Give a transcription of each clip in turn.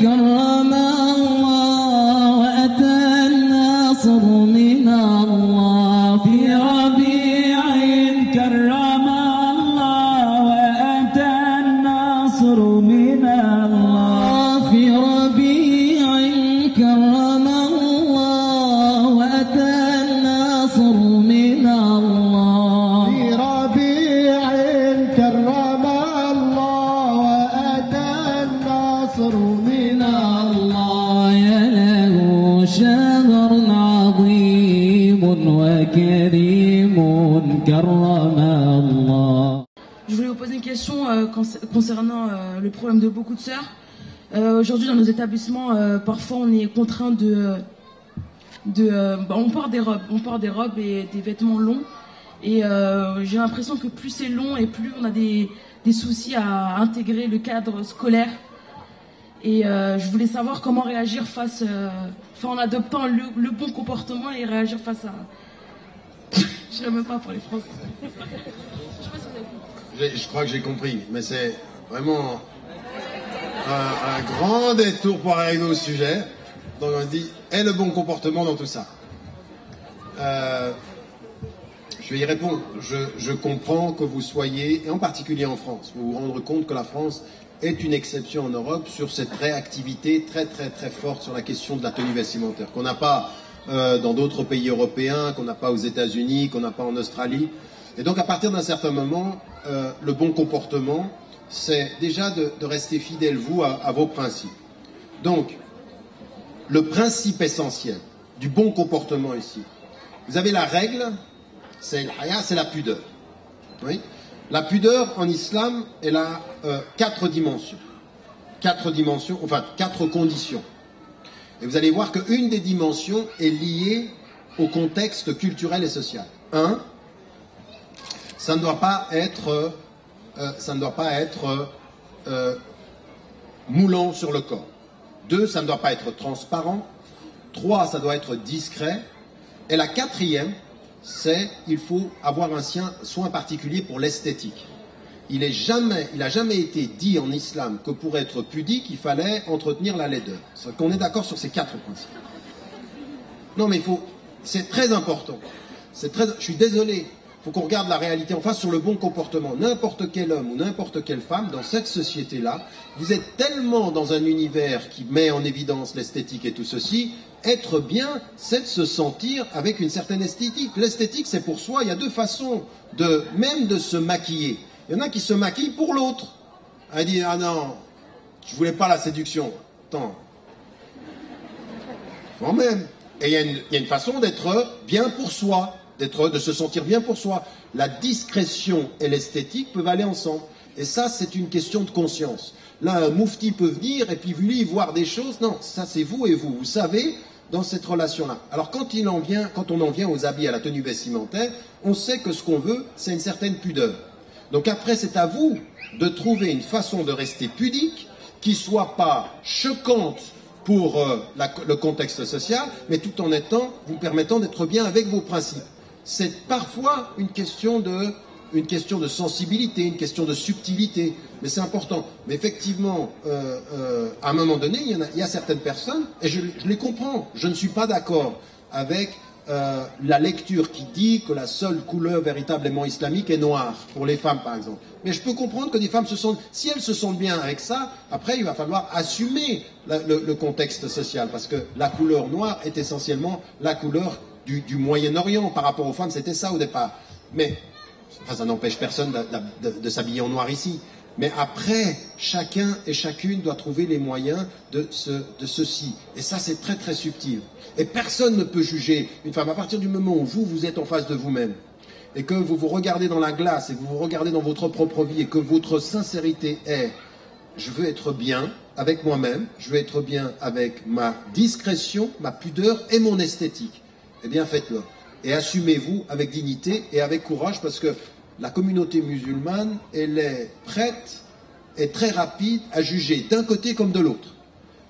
كرم الله وأتى النصر من الله في ربيع كرم الله وأتى النصر من الله في ربيع كرم الله وأتى النصر من الله في ربيع كرم الله وأتى النصر من الله يا له شهر عظيم وكريم كرم الله. Je voulais vous poser une question concernant le problème de beaucoup de sœurs. Aujourd'hui, dans nos établissements, parfois on est contraint on porte des robes et des vêtements longs. Et j'ai l'impression que plus c'est long et plus on a des soucis à intégrer le cadre scolaire. Et je voulais savoir comment réagir en adoptant le bon comportement et réagir face à... Je ne sais même pas pour les Français. Je sais pas si vous avez compris. Je crois que j'ai compris, mais c'est vraiment un grand détour pour arriver au sujet. Donc on se dit, est le bon comportement dans tout ça? Je vais y répondre. Je comprends que vous soyez, et en particulier en France, vous vous rendez compte que la France est une exception en Europe sur cette réactivité très très très forte sur la question de la tenue vestimentaire, qu'on n'a pas dans d'autres pays européens, qu'on n'a pas aux États-Unis, qu'on n'a pas en Australie. Et donc à partir d'un certain moment, le bon comportement, c'est déjà de rester fidèle, vous, à vos principes. Donc, le principe essentiel du bon comportement ici, vous avez la règle, c'est le haya, c'est la pudeur. Oui. La pudeur en islam, elle a 4 dimensions. 4 dimensions, enfin 4 conditions. Et vous allez voir qu'une des dimensions est liée au contexte culturel et social. 1, ça ne doit pas être, moulant sur le corps. 2, ça ne doit pas être transparent. 3, ça doit être discret. Et la 4e, c'est il faut avoir un soin particulier pour l'esthétique. Il n'a jamais été dit en islam que pour être pudique, il fallait entretenir la laideur. C'est qu'on est d'accord sur ces 4 principes. Non, mais c'est très important. Je suis désolé. Il faut qu'on regarde la réalité en face sur le bon comportement. N'importe quel homme ou n'importe quelle femme dans cette société-là, vous êtes tellement dans un univers qui met en évidence l'esthétique et tout ceci. Être bien, c'est de se sentir avec une certaine esthétique. L'esthétique, c'est pour soi. Il y a 2 façons même de se maquiller. Il y en a qui se maquillent pour l'autre. Elle dit, ah non, je voulais pas la séduction. Attends. Quand même. Et il y a une façon d'être bien pour soi. De se sentir bien pour soi. La discrétion et l'esthétique peuvent aller ensemble. Et ça, c'est une question de conscience. Là, un moufti peut venir et puis lui voir des choses. Non, ça c'est vous et vous. Vous savez, dans cette relation-là. Alors quand on en vient aux habits, à la tenue vestimentaire, on sait que ce qu'on veut, c'est une certaine pudeur. Donc après, c'est à vous de trouver une façon de rester pudique qui soit pas choquante pour le contexte social, mais tout en vous permettant d'être bien avec vos principes. C'est parfois une question de sensibilité, une question de subtilité, mais c'est important. Mais effectivement, à un moment donné, il y a certaines personnes, et je les comprends, je ne suis pas d'accord avec la lecture qui dit que la seule couleur véritablement islamique est noire, pour les femmes par exemple. Mais je peux comprendre que des femmes si elles se sentent bien avec ça, après il va falloir assumer le contexte social, parce que la couleur noire est essentiellement la couleur du Moyen-Orient. Par rapport aux femmes, c'était ça au départ. Mais ça n'empêche personne de s'habiller en noir ici. Mais après, chacun et chacune doit trouver les moyens de ceci. Et ça, c'est très très subtil. Et personne ne peut juger une femme à partir du moment où vous êtes en face de vous-même. Et que vous vous regardez dans la glace et vous vous regardez dans votre propre vie et que votre sincérité est « je veux être bien avec moi-même, je veux être bien avec ma discrétion, ma pudeur et mon esthétique ». Eh bien, faites-le. Et assumez-vous avec dignité et avec courage, parce que la communauté musulmane, elle est prête et très rapide à juger d'un côté comme de l'autre.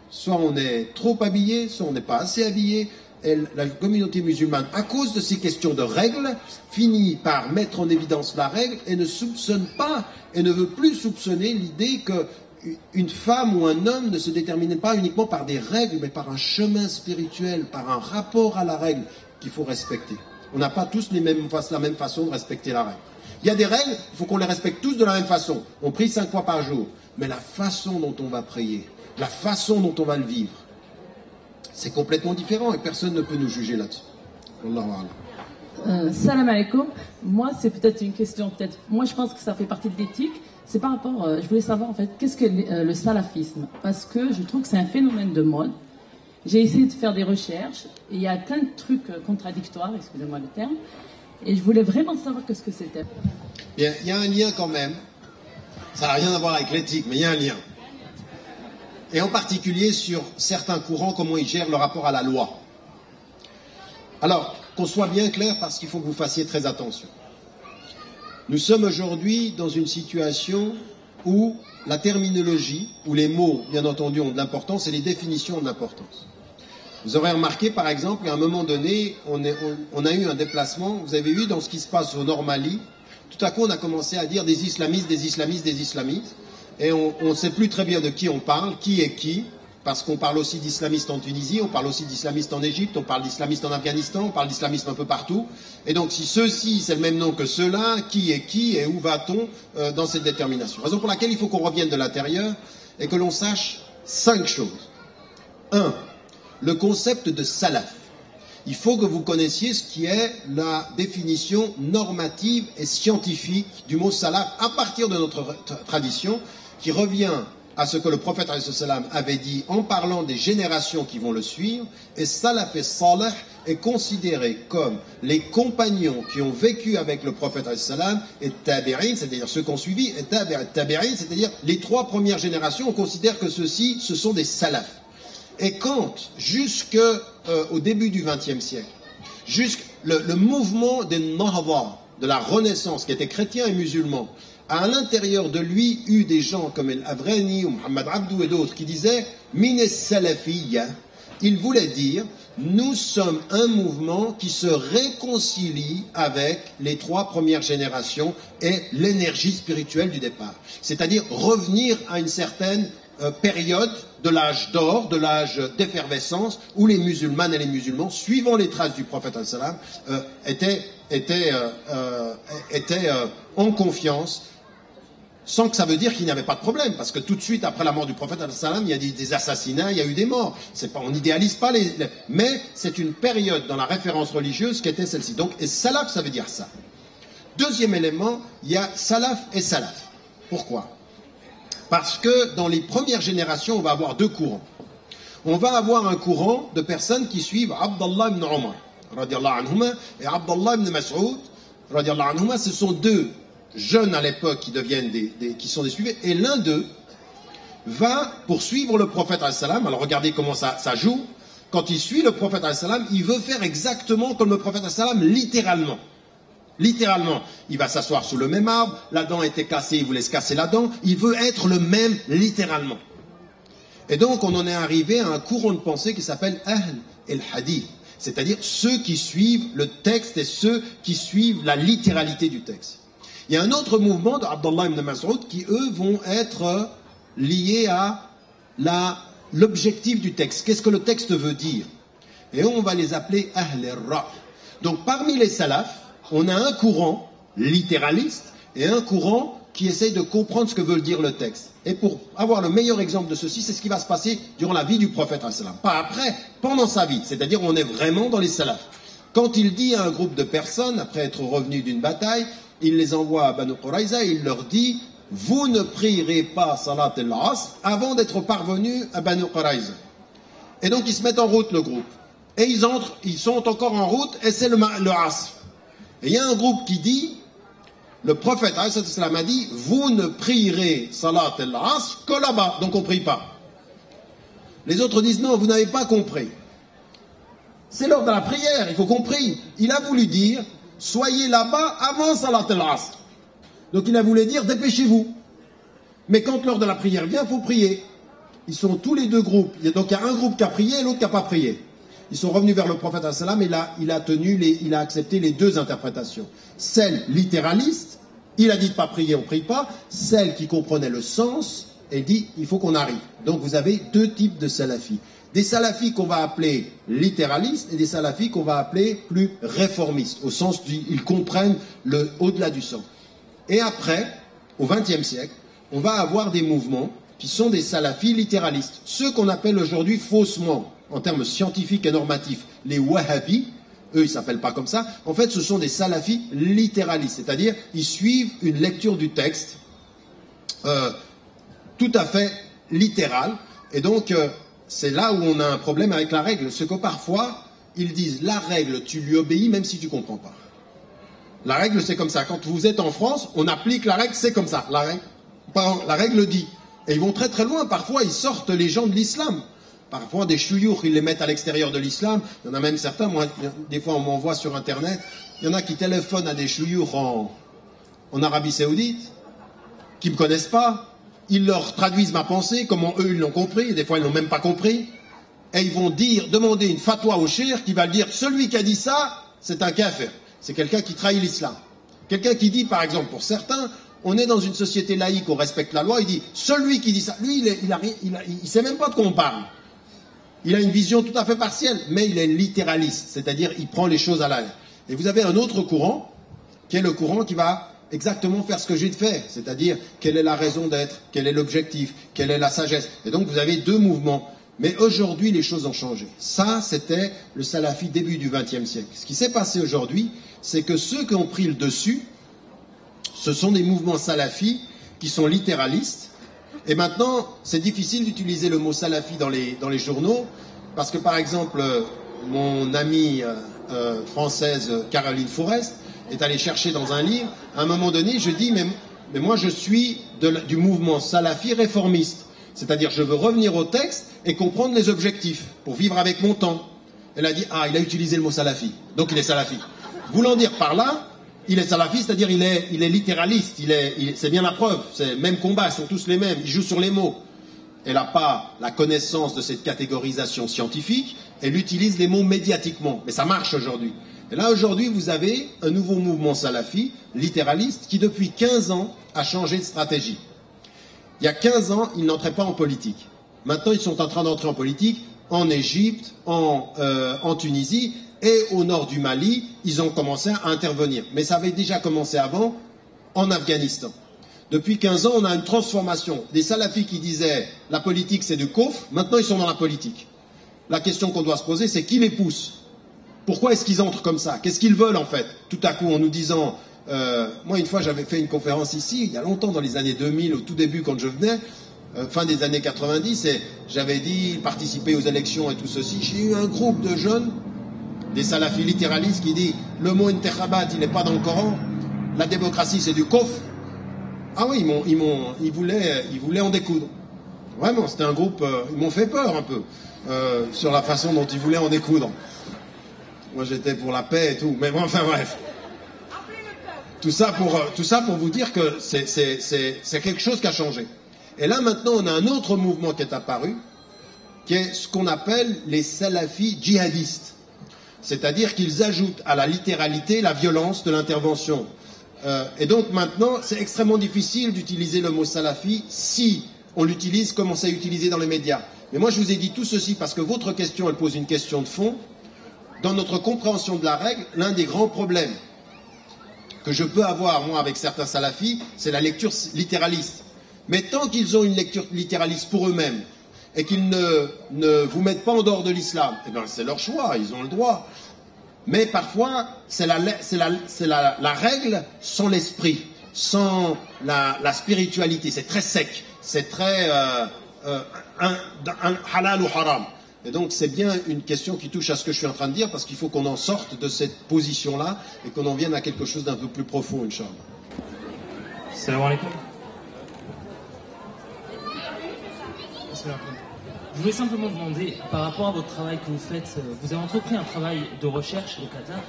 Soit on est trop habillé, soit on n'est pas assez habillé. La communauté musulmane, à cause de ces questions de règles, finit par mettre en évidence la règle et ne soupçonne pas, et ne veut plus soupçonner l'idée une femme ou un homme ne se détermine pas uniquement par des règles, mais par un chemin spirituel, par un rapport à la règle qu'il faut respecter. On n'a pas tous la même façon de respecter la règle. Il y a des règles, il faut qu'on les respecte tous de la même façon. On prie 5 fois par jour, mais la façon dont on va prier, la façon dont on va le vivre, c'est complètement différent et personne ne peut nous juger là-dessus. Wallahu a'lam. Salam alaikum. Moi, c'est peut-être une question, moi je pense que ça fait partie de l'éthique. C'est par rapport, je voulais savoir en fait, qu'est-ce que le salafisme? Parce que je trouve que c'est un phénomène de mode. J'ai essayé de faire des recherches et il y a plein de trucs contradictoires, excusez-moi le terme. Et je voulais vraiment savoir qu'est-ce que c'était. Bien, il y a un lien quand même. Ça n'a rien à voir avec l'éthique, mais il y a un lien. Et en particulier sur certains courants, comment ils gèrent le rapport à la loi. Alors, qu'on soit bien clair, parce qu'il faut que vous fassiez très attention. Nous sommes aujourd'hui dans une situation où la terminologie, où les mots, bien entendu, ont de l'importance et les définitions ont de l'importance. Vous aurez remarqué, par exemple, à un moment donné, on a eu un déplacement, vous avez vu dans ce qui se passe au Nord Mali, tout à coup on a commencé à dire des islamistes, des islamistes, des islamistes, et on ne sait plus très bien de qui on parle, qui est qui, parce qu'on parle aussi d'islamistes en Tunisie, on parle aussi d'islamistes en Égypte, on parle d'islamistes en Afghanistan, on parle d'islamisme un peu partout. Et donc si ceux-ci, c'est le même nom que ceux-là, qui est qui et où va-t-on dans cette détermination? Raison pour laquelle il faut qu'on revienne de l'intérieur et que l'on sache 5 choses. 1. Le concept de salaf. Il faut que vous connaissiez ce qui est la définition normative et scientifique du mot salaf à partir de notre tradition qui revient à ce que le prophète avait dit en parlant des générations qui vont le suivre. Et salaf et salih est considéré comme les compagnons qui ont vécu avec le prophète et tabi'in, c'est-à-dire ceux qui ont suivi, et tabi'in, c'est-à-dire les 3 premières générations, on considère que ceux-ci, ce sont des salafs. Et quand, jusqu'au début du XXe siècle, le mouvement des Nahda, de la Renaissance, qui était chrétien et musulman, a à l'intérieur de lui eu des gens comme El-Avrani ou Mohamed Abdou et d'autres qui disaient « Mines Salafiyya ». Il voulait dire « Nous sommes un mouvement qui se réconcilie avec les 3 premières générations et l'énergie spirituelle du départ. » C'est-à-dire revenir à une certaine période de l'âge d'or, de l'âge d'effervescence, où les musulmanes et les musulmans, suivant les traces du prophète étaient en confiance, sans que ça veut dire qu'il n'y avait pas de problème, parce que tout de suite après la mort du prophète, il y a des assassinats, il y a eu des morts. On n'idéalise pas mais c'est une période dans la référence religieuse qui était celle-ci. Donc, et salaf, ça veut dire ça. Deuxième élément, il y a salaf et salaf. Pourquoi? Parce que dans les premières générations, on va avoir 2 courants. On va avoir un courant de personnes qui suivent Abdallah ibn Omar, radiallahu anhuma, et Abdallah ibn Mas'ud, radiallahu anhuma. Ce sont 2 jeunes à l'époque qui sont des suivis, et l'un d'eux va poursuivre le prophète ﷺ. Alors regardez comment ça joue. Quand il suit le prophète ﷺ, il veut faire exactement comme le prophète ﷺ, littéralement. Littéralement, il va s'asseoir sous le même arbre, la dent était cassée, il voulait se casser la dent, il veut être le même littéralement. Et donc on en est arrivé à un courant de pensée qui s'appelle Ahl el-Hadith, c'est-à-dire ceux qui suivent le texte et ceux qui suivent la littéralité du texte. Il y a un autre mouvement d'Abdallah ibn Mas'ud qui eux vont être liés à l'objectif du texte. Qu'est-ce que le texte veut dire? Et on va les appeler Ahl el-Ra'. Donc parmi les salafs, on a un courant littéraliste et un courant qui essaye de comprendre ce que veut dire le texte. Et pour avoir le meilleur exemple de ceci, c'est ce qui va se passer durant la vie du prophète, pas après, pendant sa vie. C'est-à-dire on est vraiment dans les salafs. Quand il dit à un groupe de personnes, après être revenu d'une bataille, il les envoie à Banu Qurayza et il leur dit « Vous ne prierez pas Salat al-Asr avant d'être parvenus à Banu Qurayza. » Et donc ils se mettent en route, le groupe. Et ils sont encore en route et c'est le Asr. Et il y a un groupe qui dit, le prophète a dit, vous ne prierez Salat al-Asr que là-bas, donc on ne prie pas. Les autres disent, non, vous n'avez pas compris. C'est l'heure de la prière, il faut qu'on prie. Il a voulu dire, soyez là-bas avant Salat al-Asr. Donc il a voulu dire, dépêchez-vous. Mais quand l'heure de la prière vient, il faut prier. Ils sont tous les 2 groupes. Donc il y a un groupe qui a prié et l'autre qui n'a pas prié. Ils sont revenus vers le prophète et il a accepté les 2 interprétations. Celle littéraliste, il a dit de ne pas prier, on ne prie pas. Celle qui comprenait le sens, et dit il faut qu'on arrive. Donc vous avez deux types de salafis. Des salafis qu'on va appeler littéralistes et des salafis qu'on va appeler plus réformistes, au sens ils comprennent le au-delà du sang. Et après, au XXe siècle, on va avoir des mouvements qui sont des salafis littéralistes. Ceux qu'on appelle aujourd'hui faussement, en termes scientifiques et normatifs, les wahhabis, eux ils ne s'appellent pas comme ça, en fait ce sont des salafis littéralistes, c'est-à-dire ils suivent une lecture du texte tout à fait littérale, et donc c'est là où on a un problème avec la règle, c'est que parfois ils disent la règle tu lui obéis même si tu ne comprends pas. La règle c'est comme ça, quand vous êtes en France, on applique la règle, c'est comme ça, la règle dit, et ils vont très très loin, parfois ils sortent les gens de l'islam. Parfois, des chouyours, ils les mettent à l'extérieur de l'islam. Il y en a même certains, moi, des fois, on m'envoie sur Internet. Il y en a qui téléphonent à des chouyours en Arabie Saoudite, qui ne me connaissent pas. Ils leur traduisent ma pensée, comment eux, ils l'ont compris. Et des fois, ils n'ont même pas compris. Et ils vont demander une fatwa au cheikh qui va dire celui qui a dit ça, c'est un kafir. C'est quelqu'un qui trahit l'islam. Quelqu'un qui dit, par exemple, pour certains, on est dans une société laïque, on respecte la loi. Il dit celui qui dit ça, lui, il ne sait même pas de quoi on parle. Il a une vision tout à fait partielle, mais il est littéraliste, c'est-à-dire il prend les choses à la lettre. Et vous avez un autre courant, qui est le courant qui va exactement faire ce que j'ai de faire, c'est-à-dire quelle est la raison d'être, quel est l'objectif, quelle est la sagesse. Et donc vous avez deux mouvements. Mais aujourd'hui, les choses ont changé. Ça, c'était le salafi début du XXe siècle. Ce qui s'est passé aujourd'hui, c'est que ceux qui ont pris le dessus, ce sont des mouvements salafis qui sont littéralistes. Et maintenant, c'est difficile d'utiliser le mot salafi dans les journaux, parce que par exemple, mon amie française Caroline Forest est allée chercher dans un livre, à un moment donné, je dis, mais moi je suis du mouvement salafi réformiste, c'est-à-dire je veux revenir au texte et comprendre les objectifs, pour vivre avec mon temps. Elle a dit, ah, il a utilisé le mot salafi, donc il est salafi. Voulant dire par là, il est salafi, c'est-à-dire il est littéraliste, c'est bien la preuve, c'est le même combat, ils sont tous les mêmes, ils jouent sur les mots. Elle n'a pas la connaissance de cette catégorisation scientifique, elle utilise les mots médiatiquement, mais ça marche aujourd'hui. Et là aujourd'hui vous avez un nouveau mouvement salafi, littéraliste, qui depuis 15 ans a changé de stratégie. Il y a 15 ans, ils n'entraient pas en politique. Maintenant ils sont en train d'entrer en politique en Égypte, en Tunisie, et au nord du Mali, ils ont commencé à intervenir. Mais ça avait déjà commencé avant, en Afghanistan. Depuis 15 ans, on a une transformation. Des salafis qui disaient « la politique c'est du kufr », maintenant ils sont dans la politique. La question qu'on doit se poser, c'est qui les pousse? Pourquoi est-ce qu'ils entrent comme ça? Qu'est-ce qu'ils veulent en fait? Tout à coup, en nous disant... moi, une fois, j'avais fait une conférence ici, il y a longtemps, dans les années 2000, au tout début, quand je venais, fin des années 90, et j'avais dit participer aux élections et tout ceci. J'ai eu un groupe de jeunes, des salafis littéralistes, qui dit le mot intikhabat, il n'est pas dans le Coran, la démocratie c'est du kufr. Ah oui, ils voulaient en découdre. Vraiment, c'était un groupe, ils m'ont fait peur un peu, sur la façon dont ils voulaient en découdre. Moi j'étais pour la paix et tout, mais bon, enfin bref. Tout ça pour vous dire que c'est quelque chose qui a changé. Et là maintenant on a un autre mouvement qui est apparu, qui est ce qu'on appelle les salafis djihadistes. C'est-à-dire qu'ils ajoutent à la littéralité la violence de l'intervention. Et donc maintenant, c'est extrêmement difficile d'utiliser le mot salafi si on l'utilise comme on s'est utilisé dans les médias. Mais moi, je vous ai dit tout ceci parce que votre question, elle pose une question de fond. Dans notre compréhension de la règle, l'un des grands problèmes que je peux avoir, moi, avec certains salafis, c'est la lecture littéraliste. Mais tant qu'ils ont une lecture littéraliste pour eux-mêmes, et qu'ils ne vous mettent pas en dehors de l'islam, eh bien c'est leur choix, ils ont le droit. Mais parfois, c'est la règle sans l'esprit, sans la spiritualité. C'est très sec, c'est très un halal ou haram. Et donc c'est bien une question qui touche à ce que je suis en train de dire, parce qu'il faut qu'on en sorte de cette position-là et qu'on en vienne à quelque chose d'un peu plus profond, Inch'Allah. Salam alaikum. Je voulais simplement demander, par rapport à votre travail que vous faites, vous avez entrepris un travail de recherche au Qatar,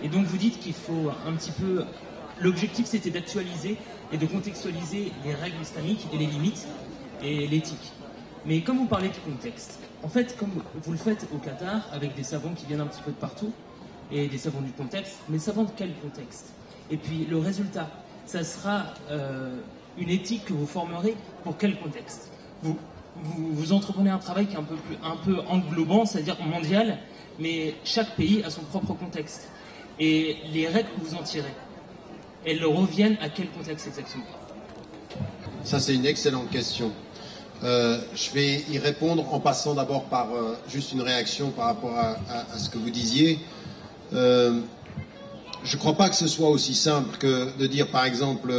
et donc vous dites qu'il faut un petit peu... L'objectif c'était d'actualiser et de contextualiser les règles islamiques et les limites et l'éthique. Mais comme vous parlez du contexte, en fait, comme vous le faites au Qatar, avec des savants qui viennent un petit peu de partout, et des savants du contexte, mais savants de quel contexte? Et puis le résultat, ça sera une éthique que vous formerez pour quel contexte? Vous entreprenez un travail qui est un peu englobant, c'est-à-dire mondial, mais chaque pays a son propre contexte. Et les règles que vous en tirez, elles reviennent à quel contexte exactement? Ça, c'est une excellente question. Je vais y répondre en passant d'abord par juste une réaction par rapport à ce que vous disiez. Je ne crois pas que ce soit aussi simple que de dire, par exemple,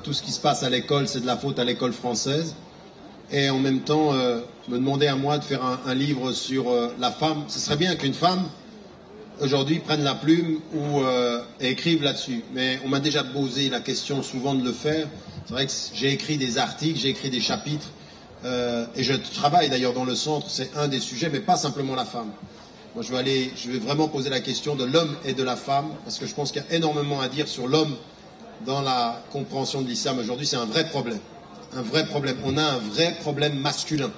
tout ce qui se passe à l'école, c'est de la faute à l'école française. Et en même temps, me demander à moi de faire un livre sur la femme. Ce serait bien qu'une femme, aujourd'hui, prenne la plume et écrive là-dessus. Mais on m'a déjà posé la question souvent de le faire. C'est vrai que j'ai écrit des articles, j'ai écrit des chapitres. Et je travaille d'ailleurs dans le centre, c'est un des sujets, mais pas simplement la femme. Moi, je vais vraiment poser la question de l'homme et de la femme, parce que je pense qu'il y a énormément à dire sur l'homme dans la compréhension de l'islam aujourd'hui. C'est un vrai problème. Un vrai problème. On a un vrai problème masculin,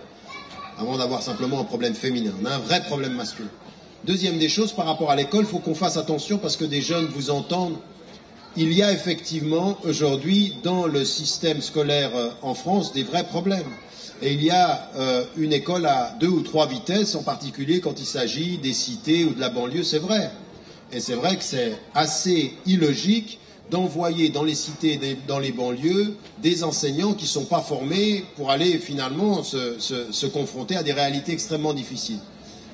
avant d'avoir simplement un problème féminin. On a un vrai problème masculin. Deuxième des choses, par rapport à l'école, il faut qu'on fasse attention, parce que des jeunes vous entendent. Il y a effectivement aujourd'hui, dans le système scolaire en France, des vrais problèmes. Et il y a une école à 2 ou 3 vitesses, en particulier quand il s'agit des cités ou de la banlieue, c'est vrai. Et c'est vrai que c'est assez illogique d'envoyer dans les cités, dans les banlieues, des enseignants qui ne sont pas formés pour aller finalement se confronter à des réalités extrêmement difficiles.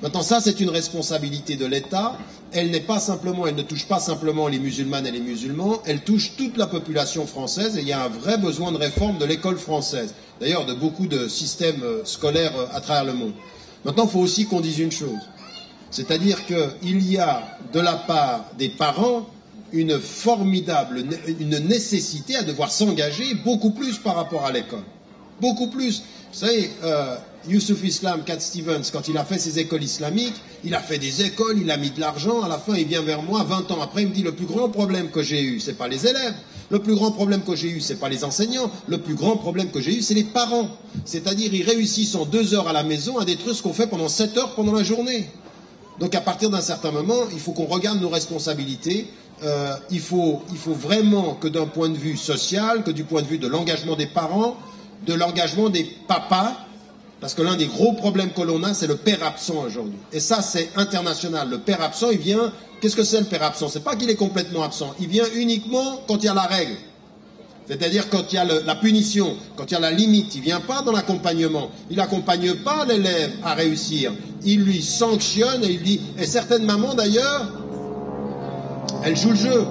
Maintenant, ça, c'est une responsabilité de l'État. Elle ne touche pas simplement les musulmanes et les musulmans, elle touche toute la population française et il y a un vrai besoin de réforme de l'école française. D'ailleurs, de beaucoup de systèmes scolaires à travers le monde. Maintenant, il faut aussi qu'on dise une chose. C'est-à-dire qu'il y a, de la part des parents, une nécessité à devoir s'engager beaucoup plus par rapport à l'école. Beaucoup plus. Vous savez, Youssouf Islam, Cat Stevens, quand il a fait ses écoles islamiques, il a fait des écoles, il a mis de l'argent, à la fin il vient vers moi, 20 ans après, il me dit le plus grand problème que j'ai eu, c'est pas les élèves, le plus grand problème que j'ai eu, c'est pas les enseignants, le plus grand problème que j'ai eu, c'est les parents. C'est-à-dire, ils réussissent en 2 heures à la maison à détruire ce qu'on fait pendant 7 heures pendant la journée. Donc à partir d'un certain moment, il faut qu'on regarde nos responsabilités. Il faut vraiment que d'un point de vue social, que du point de vue de l'engagement des parents, de l'engagement des papas, parce que l'un des gros problèmes que l'on a, c'est le père absent aujourd'hui. Et ça, c'est international. Le père absent, il vient... Qu'est-ce que c'est le père absent? C'est pas qu'il est complètement absent. Il vient uniquement quand il y a la règle. C'est-à-dire quand il y a la punition, quand il y a la limite. Il vient pas dans l'accompagnement. Il n'accompagne pas l'élève à réussir. Il lui sanctionne et il dit... Et certaines mamans, d'ailleurs, elles jouent le jeu.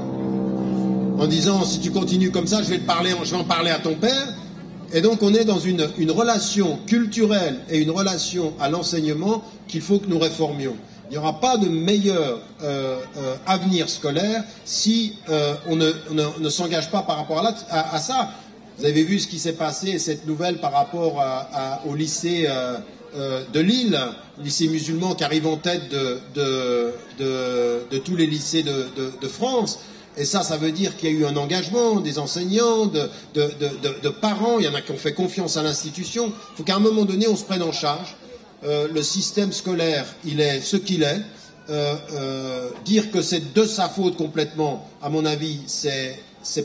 En disant, si tu continues comme ça, je vais en parler à ton père. Et donc on est dans une relation culturelle et une relation à l'enseignement qu'il faut que nous réformions. Il n'y aura pas de meilleur avenir scolaire si on ne s'engage pas par rapport à ça. Vous avez vu ce qui s'est passé, cette nouvelle par rapport au lycée de Lille, lycée musulman qui arrive en tête de tous les lycées de France. Et ça veut dire qu'il y a eu un engagement des enseignants, de parents. Il y en a qui ont fait confiance à l'institution. Il faut qu'à un moment donné, on se prenne en charge. Le système scolaire, il est ce qu'il est. Dire que c'est de sa faute complètement, à mon avis, c'est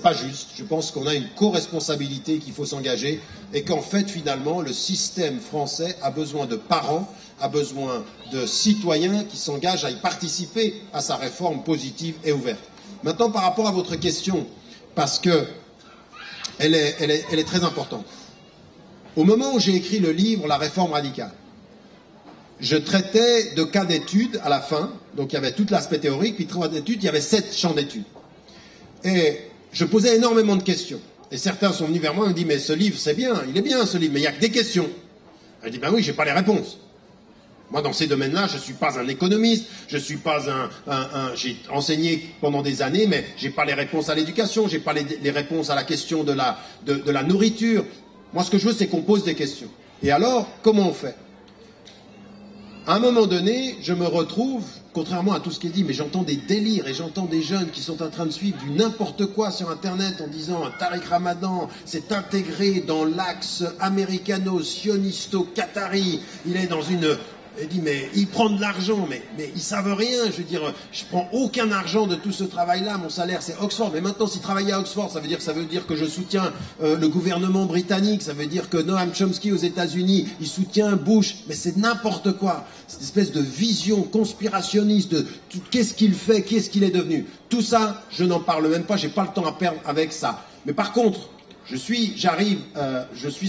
pas juste. Je pense qu'on a une co-responsabilité, qu'il faut s'engager. Et qu'en fait, finalement, le système français a besoin de parents, a besoin de citoyens qui s'engagent à y participer à sa réforme positive et ouverte. Maintenant, par rapport à votre question, parce que elle est très importante. Au moment où j'ai écrit le livre « La réforme radicale », je traitais de cas d'études à la fin, donc il y avait tout l'aspect théorique, puis 3 d'études, il y avait 7 champs d'études. Et je posais énormément de questions. Et certains sont venus vers moi et m'ont dit « Mais ce livre, c'est bien, il est bien ce livre, mais il n'y a que des questions. » Je dis « Ben oui, j'ai pas les réponses. » Moi, dans ces domaines-là, je ne suis pas un économiste, je suis pas j'ai enseigné pendant des années, mais j'ai pas les réponses à l'éducation, j'ai pas les réponses à la question de la nourriture. Moi, ce que je veux, c'est qu'on pose des questions. Et alors, comment on fait? À un moment donné, je me retrouve, contrairement à tout ce qui est dit, mais j'entends des délires et j'entends des jeunes qui sont en train de suivre du n'importe quoi sur Internet en disant Tariq Ramadan s'est intégré dans l'axe américano-sionisto-qatari. Il est dans une Il dit, mais il prend de l'argent, mais ils savent rien. Je veux dire, je prends aucun argent de tout ce travail-là. Mon salaire, c'est Oxford. Mais maintenant, s'il travaille à Oxford, ça veut dire que je soutiens le gouvernement britannique. Ça veut dire que Noam Chomsky aux États-Unis, il soutient Bush. Mais c'est n'importe quoi. Cette espèce de vision conspirationniste de qu'est-ce qu'il fait, qu'est-ce qu'il est devenu. Tout ça, je n'en parle même pas. J'ai pas le temps à perdre avec ça. Mais par contre, je suis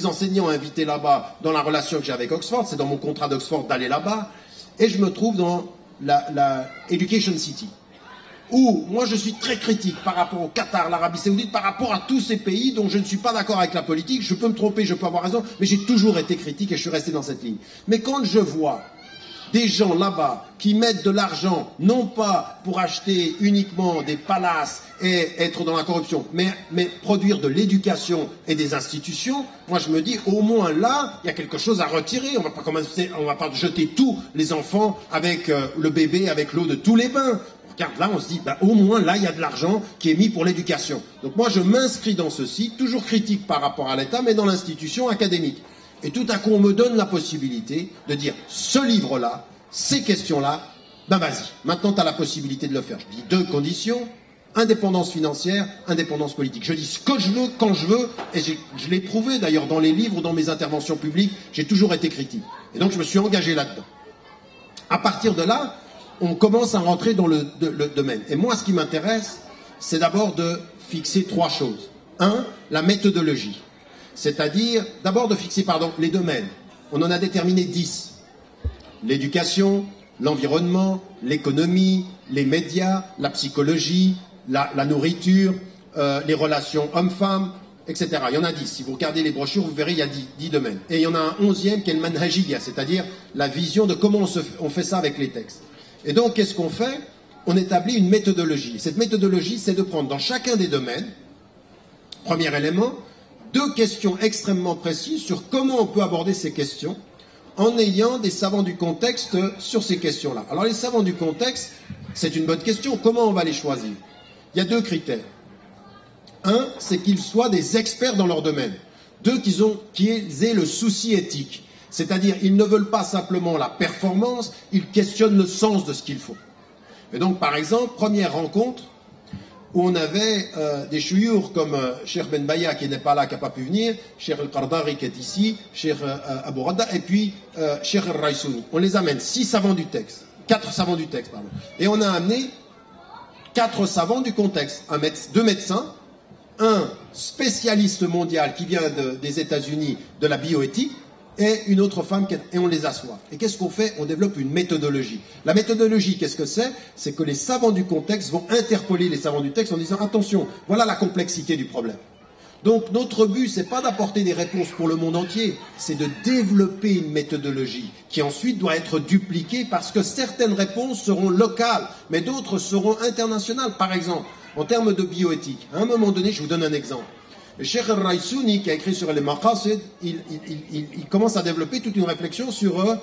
enseignant invité là-bas dans la relation que j'ai avec Oxford, c'est dans mon contrat d'Oxford d'aller là-bas, et je me trouve dans la Education City, où moi je suis très critique par rapport au Qatar, l'Arabie Saoudite, par rapport à tous ces pays dont je ne suis pas d'accord avec la politique. Je peux me tromper, je peux avoir raison, mais j'ai toujours été critique et je suis resté dans cette ligne. Mais quand je vois des gens là-bas qui mettent de l'argent, non pas pour acheter uniquement des palaces et être dans la corruption, mais produire de l'éducation et des institutions, moi je me dis, au moins là, il y a quelque chose à retirer. On va pas jeter tous les enfants avec le bébé, avec l'eau de tous les bains. Regarde, là, on se dit, au moins là, il y a de l'argent qui est mis pour l'éducation. Donc moi, je m'inscris dans ceci, toujours critique par rapport à l'État, mais dans l'institution académique. Et tout à coup, on me donne la possibilité de dire, ce livre-là, ces questions-là, vas-y, maintenant tu as la possibilité de le faire. Je dis 2 conditions, indépendance financière, indépendance politique. Je dis ce que je veux, quand je veux, et je l'ai prouvé d'ailleurs dans les livres ou dans mes interventions publiques, j'ai toujours été critique. Et donc je me suis engagé là-dedans. À partir de là, on commence à rentrer dans le domaine. Et moi, ce qui m'intéresse, c'est d'abord de fixer 3 choses. 1, la méthodologie. C'est-à-dire, d'abord de fixer, les domaines. On en a déterminé 10. L'éducation, l'environnement, l'économie, les médias, la psychologie, la nourriture, les relations hommes-femmes, etc. Il y en a 10. Si vous regardez les brochures, vous verrez, il y a 10 domaines. Et il y en a un 11e qui est le manhajiyya, c'est-à-dire la vision de comment on fait ça avec les textes. Et donc, qu'est-ce qu'on fait? On établit une méthodologie. Cette méthodologie, c'est de prendre dans chacun des domaines, premier élément, 2 questions extrêmement précises sur comment on peut aborder ces questions en ayant des savants du contexte sur ces questions-là. Alors les savants du contexte, c'est une bonne question. Comment on va les choisir? Il y a 2 critères. 1, c'est qu'ils soient des experts dans leur domaine. 2, qu'ils aient le souci éthique. C'est-à-dire, ils ne veulent pas simplement la performance, ils questionnent le sens de ce qu'ils font. Et donc, par exemple, première rencontre, où on avait des chouyours comme Cheikh Ben Baya qui n'est pas là, qui n'a pas pu venir, Cheikh El-Qardari qui est ici, Cheikh Abou Radda, et puis Cheikh El-Raïsouni. On les amène 6 savants du texte, 4 savants du texte, pardon. Et on a amené 4 savants du contexte, 2 médecins, un spécialiste mondial qui vient des États-Unis de la bioéthique, et une autre femme, et on les assoit. Et qu'est-ce qu'on fait? On développe une méthodologie. La méthodologie, qu'est-ce que c'est? C'est que les savants du contexte vont interpeller les savants du texte en disant, attention, voilà la complexité du problème. Donc notre but, c'est pas d'apporter des réponses pour le monde entier, c'est de développer une méthodologie qui ensuite doit être dupliquée parce que certaines réponses seront locales, mais d'autres seront internationales. Par exemple, en termes de bioéthique, à un moment donné, je vous donne un exemple. Le Cheikh El-Raïsouni, qui a écrit sur les maqasid, il commence à développer toute une réflexion sur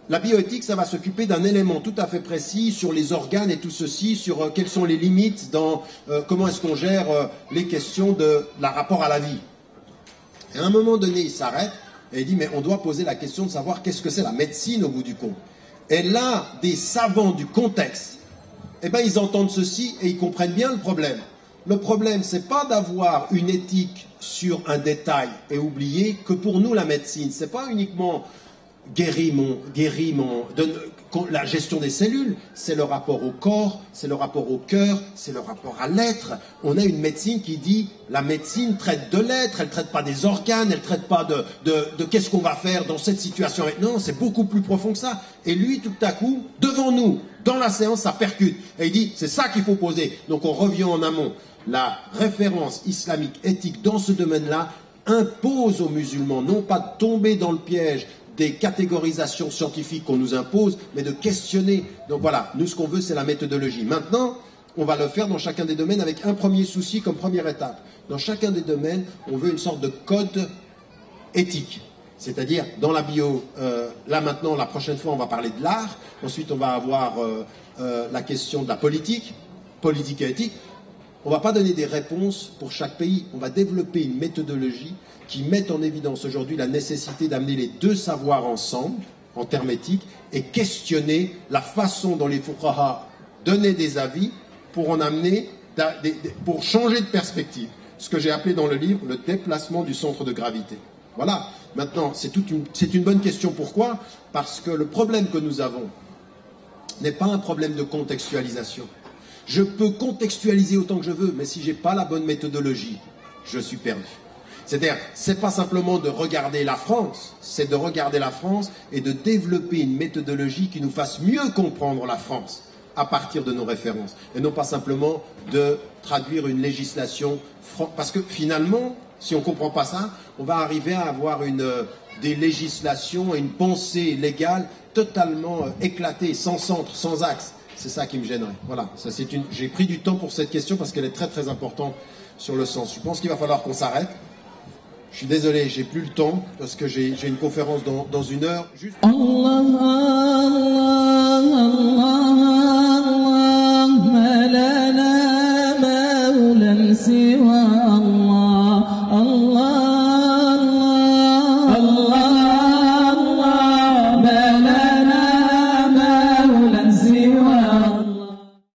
la bioéthique. Ça va s'occuper d'un élément tout à fait précis sur les organes et tout ceci, sur quelles sont les limites dans comment est-ce qu'on gère les questions de la rapport à la vie. Et à un moment donné, il s'arrête et il dit, mais on doit poser la question de savoir qu'est-ce que c'est la médecine au bout du compte. Et là, des savants du contexte, eh ben, ils entendent ceci et ils comprennent bien le problème. Le problème, c'est pas d'avoir une éthique sur un détail et oublier que pour nous, la médecine, c'est pas uniquement la gestion des cellules, c'est le rapport au corps, c'est le rapport au cœur, c'est le rapport à l'être. On a une médecine qui dit, la médecine traite de l'être, elle traite pas des organes, elle traite pas de qu'est-ce qu'on va faire dans cette situation. Non, c'est beaucoup plus profond que ça. Et lui, tout à coup, devant nous, dans la séance, ça percute. Et il dit, c'est ça qu'il faut poser. Donc on revient en amont. La référence islamique éthique dans ce domaine-là impose aux musulmans non pas de tomber dans le piège des catégorisations scientifiques qu'on nous impose, mais de questionner. Donc voilà, nous ce qu'on veut c'est la méthodologie. Maintenant, on va le faire dans chacun des domaines avec un premier souci comme première étape. Dans chacun des domaines, on veut une sorte de code éthique. C'est-à-dire, dans la bio, là maintenant, la prochaine fois, on va parler de l'art. Ensuite, on va avoir la question de la politique et éthique. On ne va pas donner des réponses pour chaque pays. On va développer une méthodologie qui met en évidence aujourd'hui la nécessité d'amener les 2 savoirs ensemble en termes éthiques et questionner la façon dont les fuqaha donnaient des avis pour en amener, pour changer de perspective. Ce que j'ai appelé dans le livre le déplacement du centre de gravité. Voilà. Maintenant, c'est une bonne question. Pourquoi? Parce que le problème que nous avons n'est pas un problème de contextualisation. Je peux contextualiser autant que je veux, mais si je n'ai pas la bonne méthodologie, je suis perdu. C'est-à-dire, c'est pas simplement de regarder la France, c'est de regarder la France et de développer une méthodologie qui nous fasse mieux comprendre la France à partir de nos références. Et non pas simplement de traduire une législation, parce que finalement, si on ne comprend pas ça, on va arriver à avoir des législations et une pensée légale totalement éclatée, sans centre, sans axe. C'est ça qui me gênerait. Voilà, j'ai pris du temps pour cette question parce qu'elle est très très importante sur le sens. Je pense qu'il va falloir qu'on s'arrête. Je suis désolé, j'ai plus le temps parce que j'ai une conférence dans 1 heure. Juste... Allah, Allah,